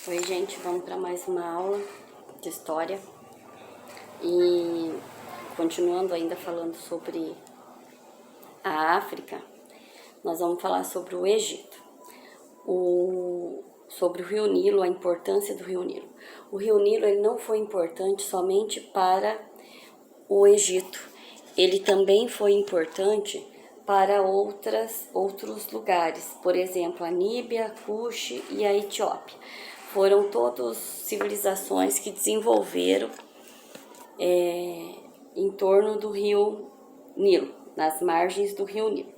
Oi, gente, vamos para mais uma aula de história e continuando ainda falando sobre a África, nós vamos falar sobre o Egito, sobre o Rio Nilo, a importância do Rio Nilo. O Rio Nilo ele não foi importante somente para o Egito, ele também foi importante para outros lugares, por exemplo, a Níbia, Cush e a Etiópia. Foram todas civilizações que desenvolveram em torno do rio Nilo, nas margens do rio Nilo.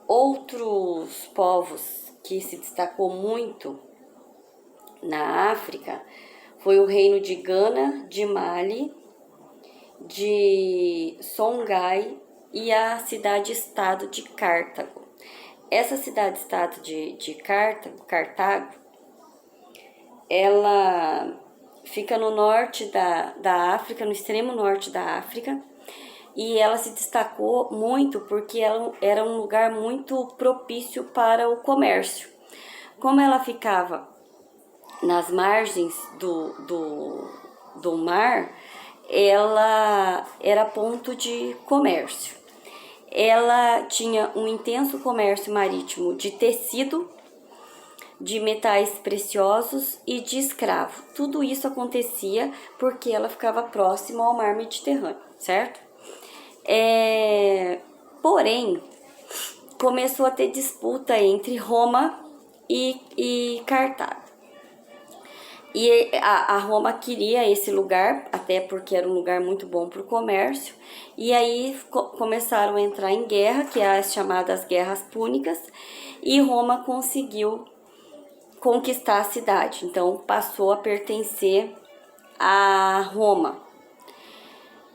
Outros povos que se destacou muito na África foi o reino de Gana, de Mali, de Songhai e a cidade-estado de Cartago. Essa cidade-estado de Cartago, ela fica no norte da África, no extremo norte da África, e ela se destacou muito porque ela era um lugar muito propício para o comércio. Como ela ficava nas margens do mar, ela era ponto de comércio. Ela tinha um intenso comércio marítimo de tecido, de metais preciosos e de escravo. Tudo isso acontecia porque ela ficava próxima ao mar Mediterrâneo, certo? Porém, começou a ter disputa entre Roma e Cartago. E a Roma queria esse lugar, até porque era um lugar muito bom para o comércio, e aí começaram a entrar em guerra, que é as chamadas Guerras Púnicas, e Roma conseguiu conquistar a cidade, então passou a pertencer a Roma.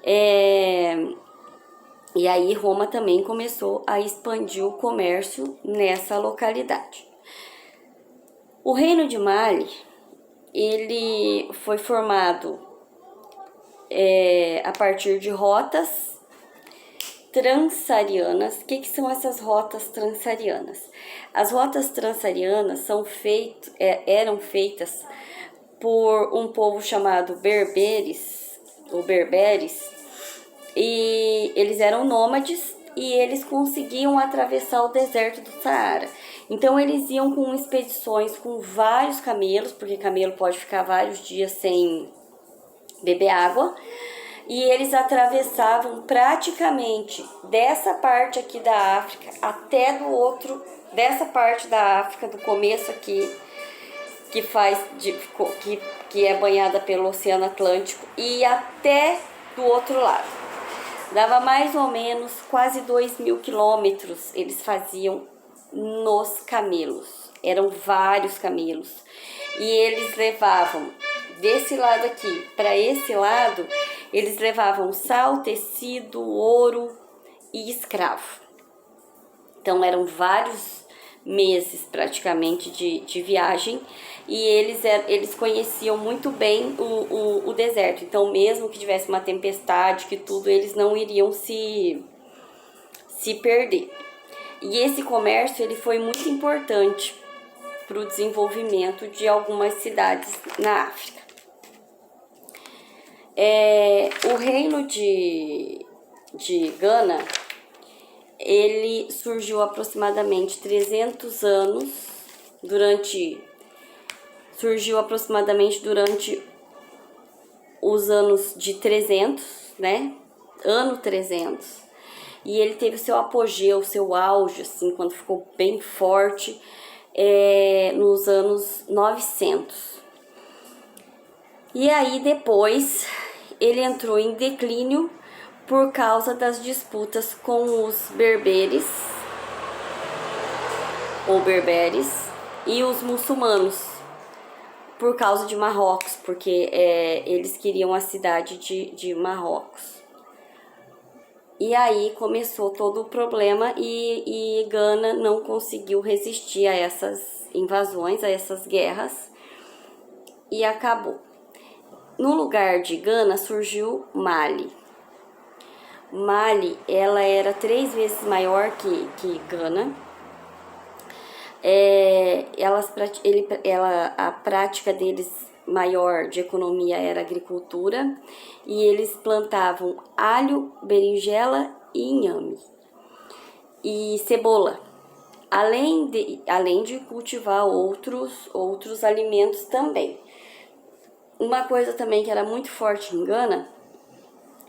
E aí Roma também começou a expandir o comércio nessa localidade. O reino de Mali, ele foi formado a partir de rotas transsaarianas. O que são essas rotas transsaarianas? As rotas transsaarianas eram feitas por um povo chamado berberes, ou berberes, e eles eram nômades e eles conseguiam atravessar o deserto do Saara. Então eles iam com expedições com vários camelos, porque camelo pode ficar vários dias sem beber água, e eles atravessavam praticamente dessa parte aqui da África até dessa parte da África, do começo aqui, que é banhada pelo Oceano Atlântico, e até do outro lado. Dava mais ou menos quase 2.000 quilômetros eles faziam nos camelos. Eram vários camelos. E eles levavam desse lado aqui para esse lado, eles levavam sal, tecido, ouro e escravo. Então eram vários meses praticamente de viagem, e eles conheciam muito bem o deserto. Então mesmo que tivesse uma tempestade, que tudo, eles não iriam se perder. E esse comércio ele foi muito importante para o desenvolvimento de algumas cidades na África. O reino de Gana, ele surgiu aproximadamente 300 anos, surgiu aproximadamente durante os anos de 300, né? Ano 300. E ele teve o seu apogeu, o seu auge, assim, quando ficou bem forte, nos anos 900. E aí depois ele entrou em declínio por causa das disputas com os berberes e os muçulmanos, por causa de Marrocos, porque eles queriam a cidade de Marrocos. E aí começou todo o problema e Gana não conseguiu resistir a essas invasões, a essas guerras, e acabou. No lugar de Gana surgiu Mali. Mali, ela era 3 vezes maior que Gana. A prática deles maior de economia era a agricultura, e eles plantavam alho, berinjela e inhame e cebola, além de cultivar outros alimentos também. Uma coisa também que era muito forte em Gana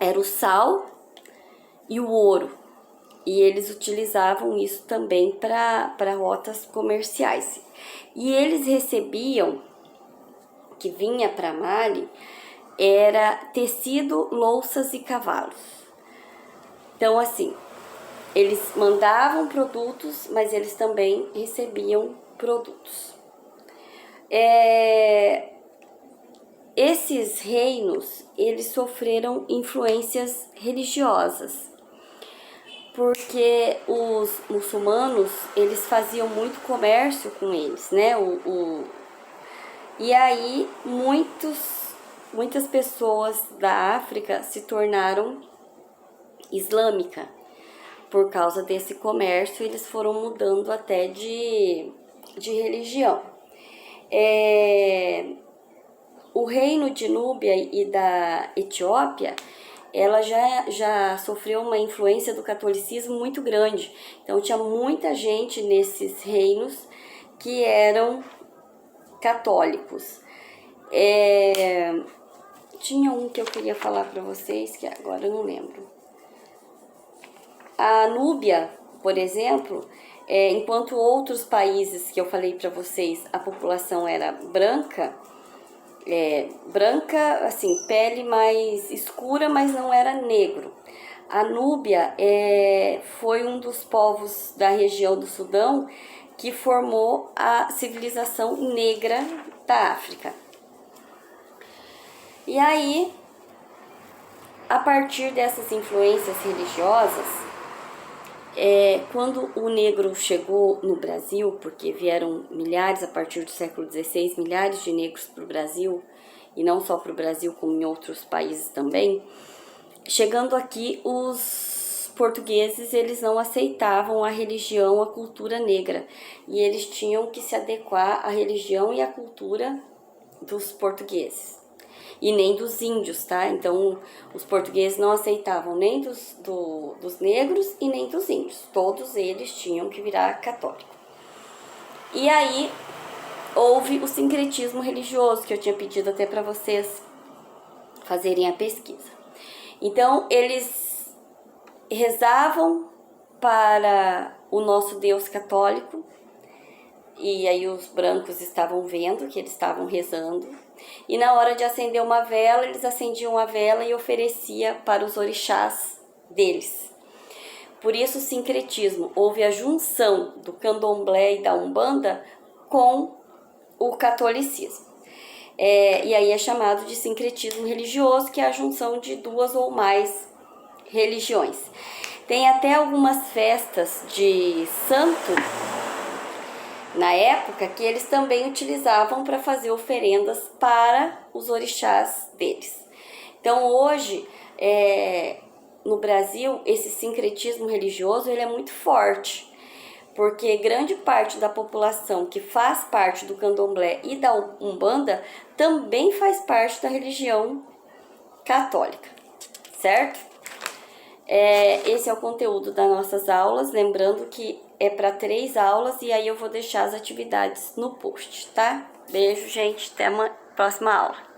era o sal e o ouro, e eles utilizavam isso também para rotas comerciais. E eles recebiam, que vinha para Mali, era tecido, louças e cavalos. Então, assim, eles mandavam produtos, mas eles também recebiam produtos. Esses reinos, eles sofreram influências religiosas, porque os muçulmanos, eles faziam muito comércio com eles, né? E aí muitas pessoas da África se tornaram islâmica por causa desse comércio. Eles foram mudando até de religião. O reino de Núbia e da Etiópia, ela já sofreu uma influência do catolicismo muito grande. Então tinha muita gente nesses reinos que eram católicos. Tinha um que eu queria falar para vocês, que agora eu não lembro. A Núbia, por exemplo, enquanto outros países que eu falei para vocês, a população era branca, assim, pele mais escura, mas não era negro. A Núbia foi um dos povos da região do Sudão que formou a civilização negra da África. E aí, a partir dessas influências religiosas, quando o negro chegou no Brasil, porque vieram milhares, a partir do século XVI, milhares de negros para o Brasil, e não só para o Brasil, como em outros países também, chegando aqui, os portugueses, eles não aceitavam a religião, a cultura negra, e eles tinham que se adequar à religião e à cultura dos portugueses, e nem dos índios, tá? Então, os portugueses não aceitavam nem dos negros e nem dos índios. Todos eles tinham que virar católico. E aí, houve o sincretismo religioso, que eu tinha pedido até para vocês fazerem a pesquisa. Então, eles rezavam para o nosso Deus católico, e aí os brancos estavam vendo que eles estavam rezando, e na hora de acender uma vela, eles acendiam a vela e oferecia para os orixás deles. Por isso o sincretismo, houve a junção do candomblé e da umbanda com o catolicismo. E aí é chamado de sincretismo religioso, que é a junção de duas ou mais religiões. Tem até algumas festas de santo na época que eles também utilizavam para fazer oferendas para os orixás deles. Então hoje, no Brasil, esse sincretismo religioso ele é muito forte, porque grande parte da população que faz parte do candomblé e da umbanda também faz parte da religião católica, certo? Esse é o conteúdo das nossas aulas, lembrando que é para 3 aulas, e aí eu vou deixar as atividades no post, tá? Beijo, gente, até a próxima aula.